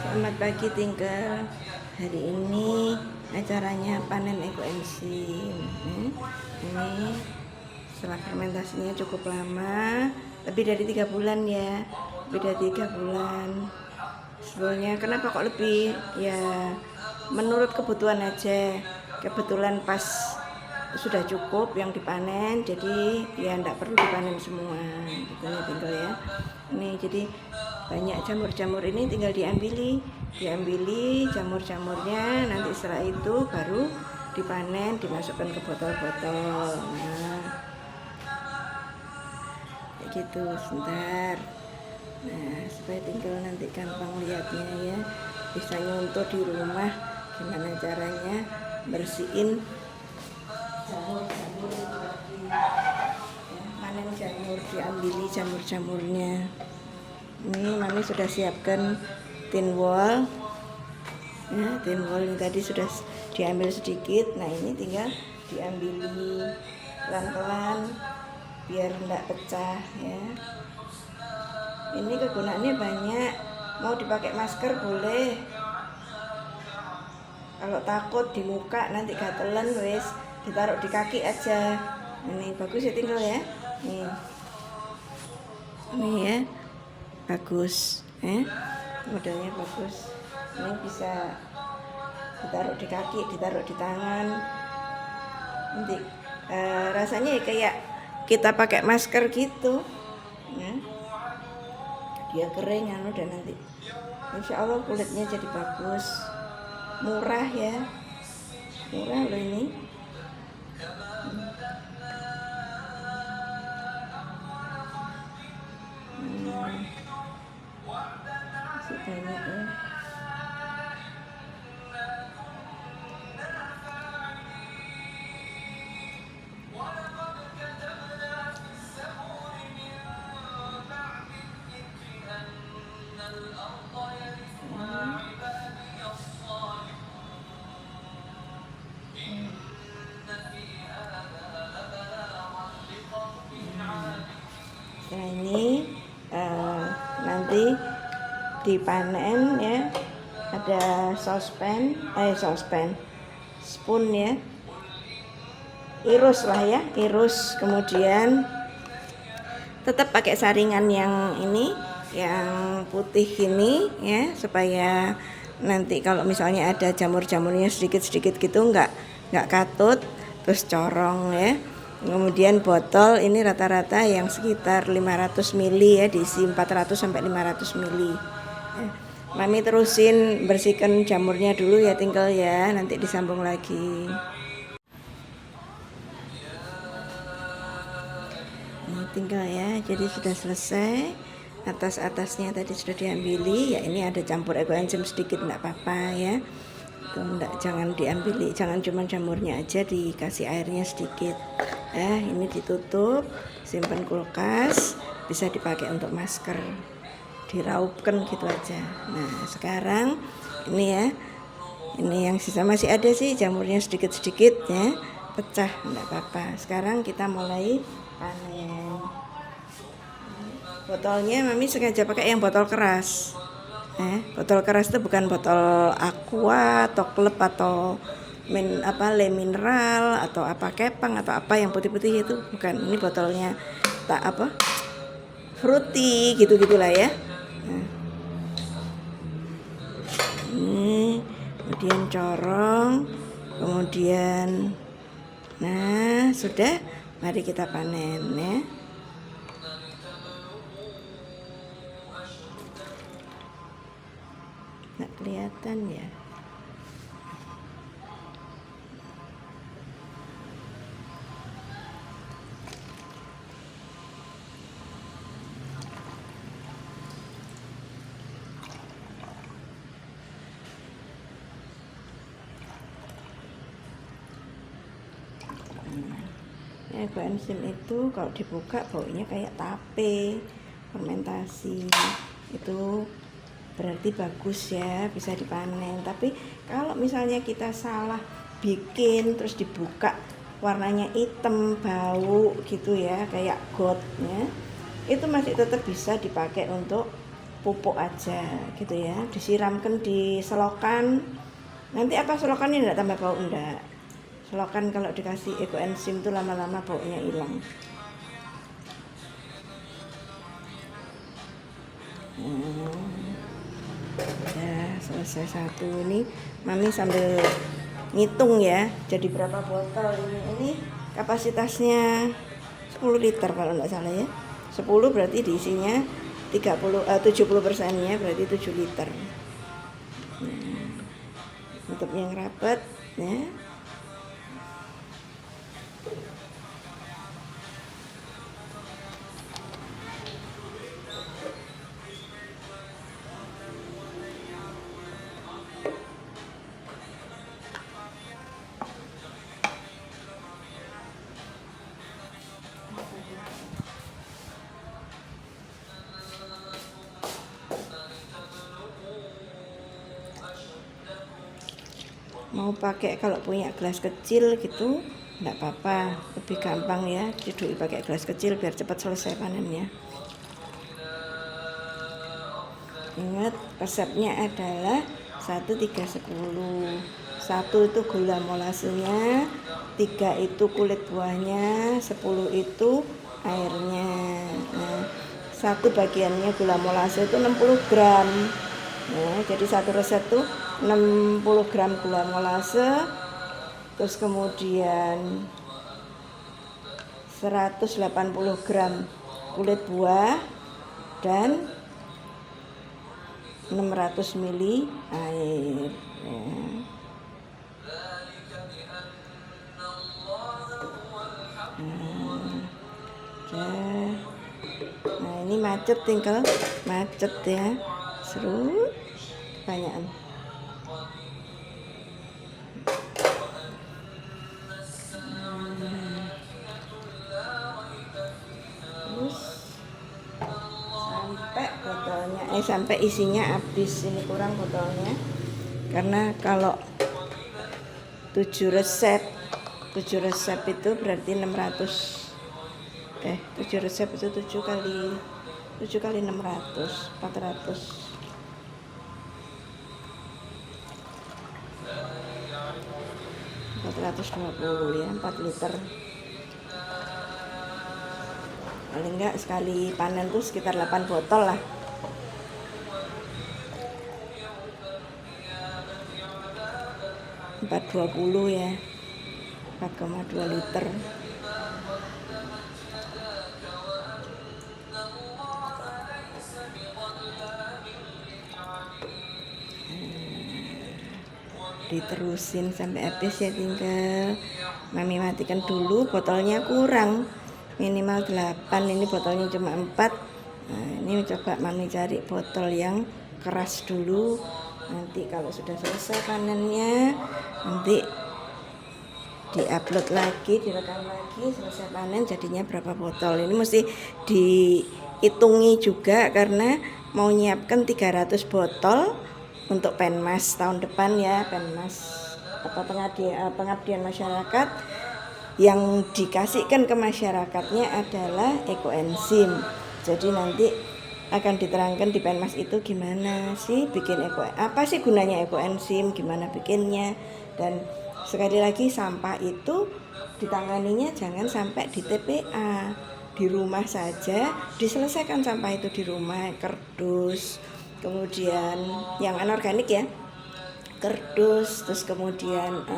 Selamat pagi Tinggal. Hari ini acaranya panen ekoenzim. Ini setelah fermentasinya cukup lama, lebih dari 3 bulan ya. Lebih dari 3 bulan. Sebelumnya kenapa kok lebih? Ya menurut kebutuhan aja. Kebetulan pas sudah cukup yang dipanen, jadi ya enggak perlu dipanen semua gitu ya Tinggal ya. Ini jadi banyak jamur-jamur ini tinggal diambili jamur-jamurnya, nanti setelah itu baru dipanen, dimasukkan ke botol-botol. Nah kayak gitu sebentar. Nah supaya Tinggal nanti gampang lihatnya ya, bisa nyontoh di rumah gimana caranya bersihin jamur-jamur ya, panen jamur, diambili jamur-jamurnya. Ini Mami sudah siapkan tin wall ya, tin wall ini tadi sudah diambil sedikit. Nah ini tinggal diambili pelan-pelan biar tidak pecah ya. Ini kegunaannya banyak, mau dipakai masker boleh, kalau takut di muka nanti gatelan wes ditaruh di kaki aja. Ini bagus ya Tinggal ya, ini ya bagus modelnya bagus. Ini bisa ditaruh di kaki, ditaruh di tangan, nanti rasanya ya kayak kita pakai masker gitu ya. Dia kering dan nanti insya Allah kulitnya jadi bagus. Murah ya, murah loh ini. Masih banyak ya. Nah ini nanti dipanen ya, ada saucepan spoon ya, irus lah ya, irus, kemudian tetap pakai saringan yang ini, yang putih ini ya, supaya nanti kalau misalnya ada jamur-jamurnya sedikit-sedikit gitu nggak katut terus corong ya. Kemudian botol ini rata-rata yang sekitar 500 ml ya, diisi 400 sampai 500 ml. Mami terusin bersihkan jamurnya dulu ya Tinggal ya, nanti disambung lagi. Ini Tinggal ya, jadi sudah selesai. Atas-atasnya tadi sudah diambili ya, ini ada campur ekoenzim sedikit enggak apa-apa ya. Jangan diambili, jangan cuma jamurnya aja, dikasih airnya sedikit ya. Ini ditutup, simpan kulkas, bisa dipakai untuk masker, diraupkan gitu aja. Nah sekarang ini ya, ini yang sisa masih ada sih jamurnya sedikit-sedikit ya, pecah enggak apa-apa. Sekarang kita mulai panen. Botolnya Mami sengaja pakai yang botol keras. Botol keras itu bukan botol aqua atau klub atau le mineral atau apa kepang atau apa yang putih-putih itu bukan. Ini botolnya fruity gitu-gitulah ya. Ini kemudian corong, kemudian nah sudah, mari kita panen ya. Nggak kelihatan ya. Ekoenzim itu kalau dibuka baunya kayak tape fermentasi, itu berarti bagus ya, bisa dipanen. Tapi kalau misalnya kita salah bikin terus dibuka warnanya hitam bau gitu ya, kayak gotnya, itu masih tetap bisa dipakai untuk pupuk aja gitu ya, disiramkan di selokan. Nanti apa selokannya enggak tambah bau? Enggak. Selokan kalau dikasih ekoenzim tuh lama-lama baunya hilang. Udah selesai satu. Ini Mami sambil ngitung ya, jadi berapa botol ini kapasitasnya 10 liter kalau enggak salah ya. 10 berarti diisinya 70%-nya berarti 7 liter. Untuk yang rapat ya. Mau pakai kalau punya gelas kecil gitu enggak apa-apa, lebih gampang ya, diduki pakai gelas kecil biar cepat selesai panennya. Ingat resepnya adalah 1, 3, 10. 1 itu gula molasenya, 3 itu kulit buahnya, 10 itu airnya. Nah, 1 bagiannya gula molase itu 60 gram. Nah, jadi satu resep tuh 60 gram gula molase, terus kemudian 180 gram kulit buah dan 600 ml air ya. Nah, ini macet, tinggal macet ya, seru banyakan. Terus sampai botolnya sampai isinya habis. Ini kurang botolnya karena kalau 7 resep itu berarti 600 7 resep itu 7 kali 600 400. ya 4 liter. Paling enggak sekali panen tuh sekitar 8 botol lah. Empat 20 ya, 4,2 liter. Diterusin sampai habis ya, tinggal Mami matikan dulu. Botolnya kurang, minimal 8, ini botolnya cuma 4. Nah, ini coba Mami cari botol yang keras dulu. Nanti kalau sudah selesai panennya, nanti diupload lagi, direkam lagi selesai panen jadinya berapa botol. Ini mesti dihitungi juga karena mau nyiapkan 300 botol untuk Penmas tahun depan ya. Penmas pengabdian masyarakat, yang dikasihkan ke masyarakatnya adalah ekoenzim. Jadi nanti akan diterangkan di Penmas itu gimana sih bikin apa sih gunanya ekoenzim, gimana bikinnya. Dan sekali lagi, sampah itu ditanganinya jangan sampai di TPA, di rumah saja diselesaikan sampah itu di rumah. Kardus, kemudian yang anorganik ya, kardus, terus kemudian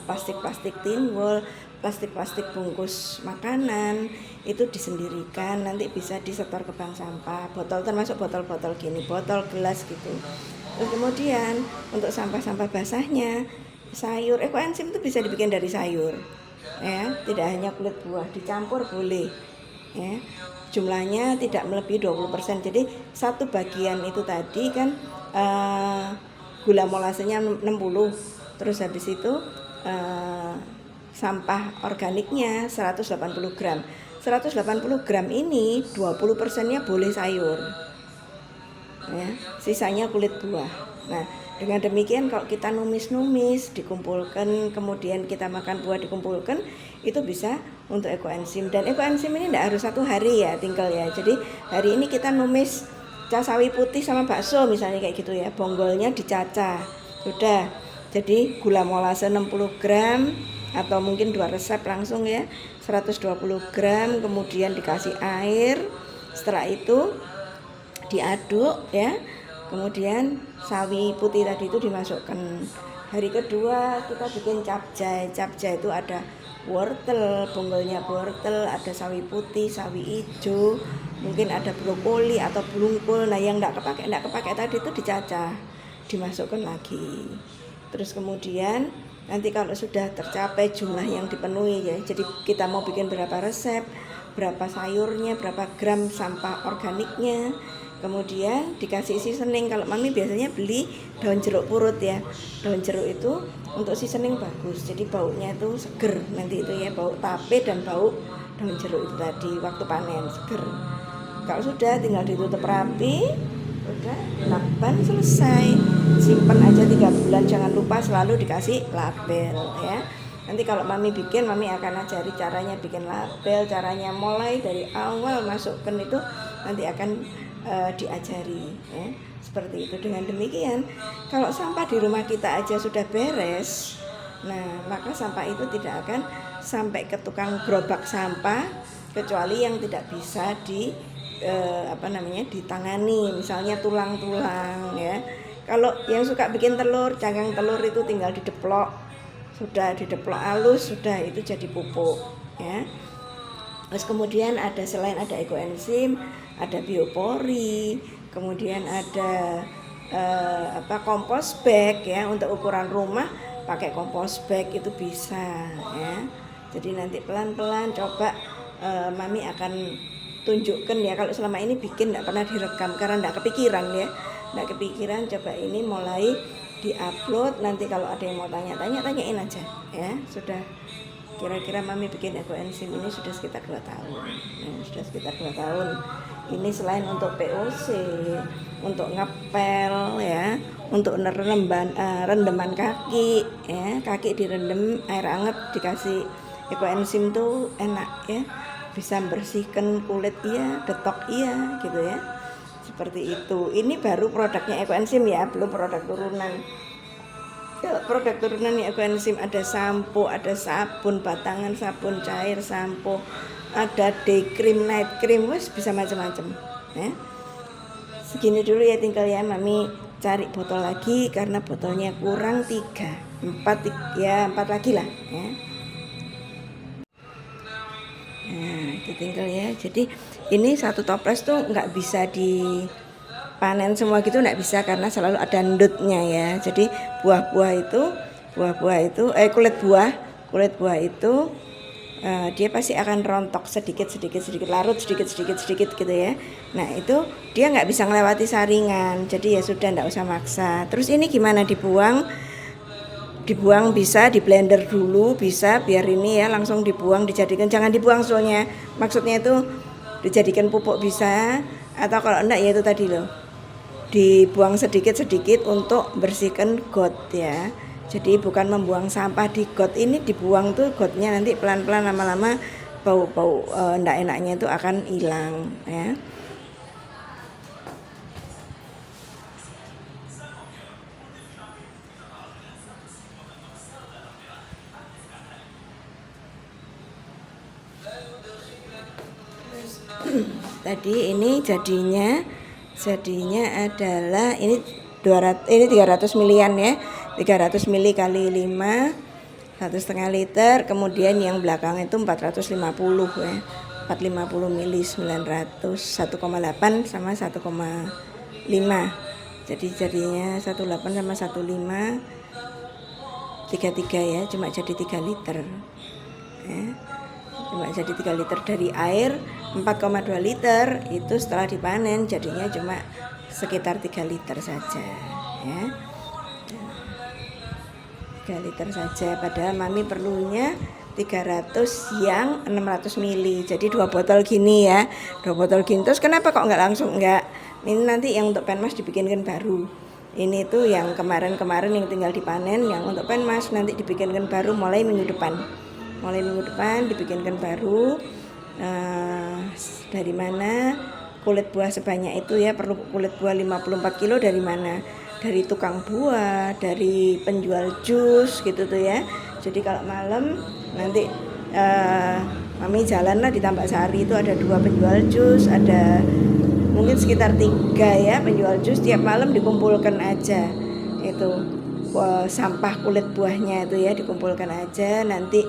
plastik-plastik timbul, plastik-plastik bungkus makanan itu disendirikan, nanti bisa disetor ke bank sampah. Botol termasuk botol-botol gini, botol gelas gitu. Terus kemudian untuk sampah-sampah basahnya, sayur, ekoenzim itu bisa dibikin dari sayur ya, tidak hanya kulit buah, dicampur boleh ya. Jumlahnya tidak melebihi 20%. Jadi satu bagian itu tadi kan gula molasenya 60, terus habis itu sampah organiknya 180 gram. 180 gram ini 20%-nya boleh sayur ya, sisanya kulit buah. Nah, dengan demikian kalau kita numis-numis dikumpulkan, kemudian kita makan buah dikumpulkan, itu bisa untuk ekoenzim. Dan ekoenzim ini tidak harus 1 hari ya, tinggal ya. Jadi hari ini kita numis cacah sawi putih sama bakso misalnya kayak gitu ya, bonggolnya dicacah sudah. Jadi gula molase 60 gram atau mungkin 2 resep langsung ya, 120 gram, kemudian dikasih air. Setelah itu diaduk ya, kemudian sawi putih tadi itu dimasukkan. Hari kedua kita bikin capcay. Capcay itu ada wortel, bonggolnya wortel, ada sawi putih, sawi hijau, mungkin ada brokoli atau belungkul. Nah yang enggak kepake tadi itu dicacah, dimasukkan lagi. Terus kemudian nanti kalau sudah tercapai jumlah yang dipenuhi ya, jadi kita mau bikin berapa resep, berapa sayurnya, berapa gram sampah organiknya, kemudian dikasih seasoning. Kalau mami biasanya beli daun jeruk purut ya, daun jeruk itu untuk seasoning bagus, jadi baunya itu seger nanti itu ya, bau tape dan bau daun jeruk itu tadi waktu panen seger. Kalau sudah tinggal ditutup rapi, udah lakban selesai, simpan aja 3 bulan, jangan lupa selalu dikasih label ya. Nanti kalau mami bikin, mami akan ajari caranya bikin label, caranya mulai dari awal masukkan itu nanti akan diajari ya, seperti itu. Dengan demikian kalau sampah di rumah kita aja sudah beres, nah maka sampah itu tidak akan sampai ke tukang gerobak sampah kecuali yang tidak bisa ditangani, misalnya tulang-tulang ya. Kalau yang suka bikin telur, cangkang telur itu tinggal dideplok, sudah dideplok halus, sudah itu jadi pupuk ya. Terus kemudian selain ada ekoenzim, ada biopori, kemudian ada kompos bag ya, untuk ukuran rumah pakai kompos bag itu bisa ya. Jadi nanti pelan-pelan coba mami akan tunjukkan ya. Kalau selama ini bikin enggak pernah direkam karena enggak kepikiran ya, enggak kepikiran. Coba ini mulai diupload, nanti kalau ada yang mau tanya-tanya, tanyain aja ya. Sudah kira-kira mami bikin ekoenzim ini sudah sekitar 2 tahun ya, sudah sekitar 2 tahun. Ini selain untuk POC, untuk ngepel ya, untuk rendeman kaki ya, kaki direndam air hangat dikasih ekoenzim tuh enak ya, bisa membersihkan kulit iya, detok iya gitu ya, seperti itu. Ini baru produknya ekoenzim ya, belum produk turunan. Kalau produk turunan ya ekoenzim ada sampo, ada sabun batangan, sabun cair, sampo, ada day cream, night cream, wes bisa macam-macam ya. Segini dulu ya, tinggal ya mami cari botol lagi karena botolnya kurang 3, 4 lagi lah ya. Nah itu tinggal ya. Jadi ini satu toples tuh nggak bisa dipanen semua gitu, nggak bisa karena selalu ada ndutnya ya. Jadi kulit buah itu dia pasti akan rontok sedikit, larut sedikit gitu ya. Nah itu dia nggak bisa melewati saringan, jadi ya sudah nggak usah maksa. Terus ini gimana dibuang bisa di blender dulu, bisa biar ini ya langsung dibuang, dijadikan, jangan dibuang soalnya maksudnya itu dijadikan pupuk bisa, atau kalau enggak ya itu tadi loh, dibuang sedikit untuk bersihkan got ya. Jadi bukan membuang sampah di got, ini dibuang tuh gotnya, nanti pelan-pelan lama-lama bau enggak enaknya itu akan hilang ya. Tadi ini jadinya adalah ini 300 milian ya, 300 mili kali 5, 1,5 liter. Kemudian yang belakang itu 450 ya, 450 mili 900, 1,8 sama 1,5. Jadi jadinya 1,8 sama 1,5 33 ya, cuma jadi 3 liter ya. Cuma jadi 3 liter dari air 4,2 liter, itu setelah dipanen jadinya cuma sekitar 3 liter saja ya, 3 liter saja. Padahal mami perlunya 300 yang 600 mili, jadi 2 botol gini ya, 2 botol gini. Terus kenapa kok enggak langsung enggak? Ini nanti yang untuk penmas dibikinkan baru. Ini tuh yang kemarin yang tinggal dipanen, yang untuk penmas nanti dibikinkan baru mulai minggu depan dibikinkan baru. Dari mana? kulit buah sebanyak itu ya, perlu kulit buah 54 kilo dari mana? Dari tukang buah, dari penjual jus gitu tuh ya. Jadi kalau malam nanti Mami jalan lah di Tambak Sari, itu ada 2 penjual jus, ada mungkin sekitar 3 ya penjual jus. Tiap malam dikumpulkan aja itu sampah kulit buahnya itu ya, dikumpulkan aja, nanti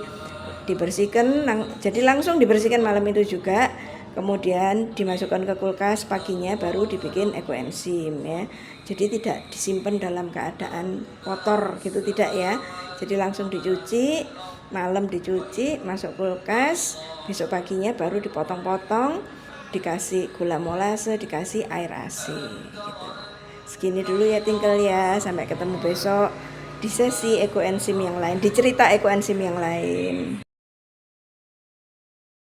dibersihkan, jadi langsung dibersihkan malam itu juga. Kemudian dimasukkan ke kulkas, paginya baru dibikin ekoenzim ya. Jadi tidak disimpan dalam keadaan kotor gitu, tidak ya. Jadi langsung dicuci, malam dicuci, masuk kulkas, besok paginya baru dipotong-potong, dikasih gula molase, dikasih air asi gitu. Segini dulu ya Tingkel ya, sampai ketemu besok di sesi ekoenzim yang lain, di cerita ekoenzim yang lain.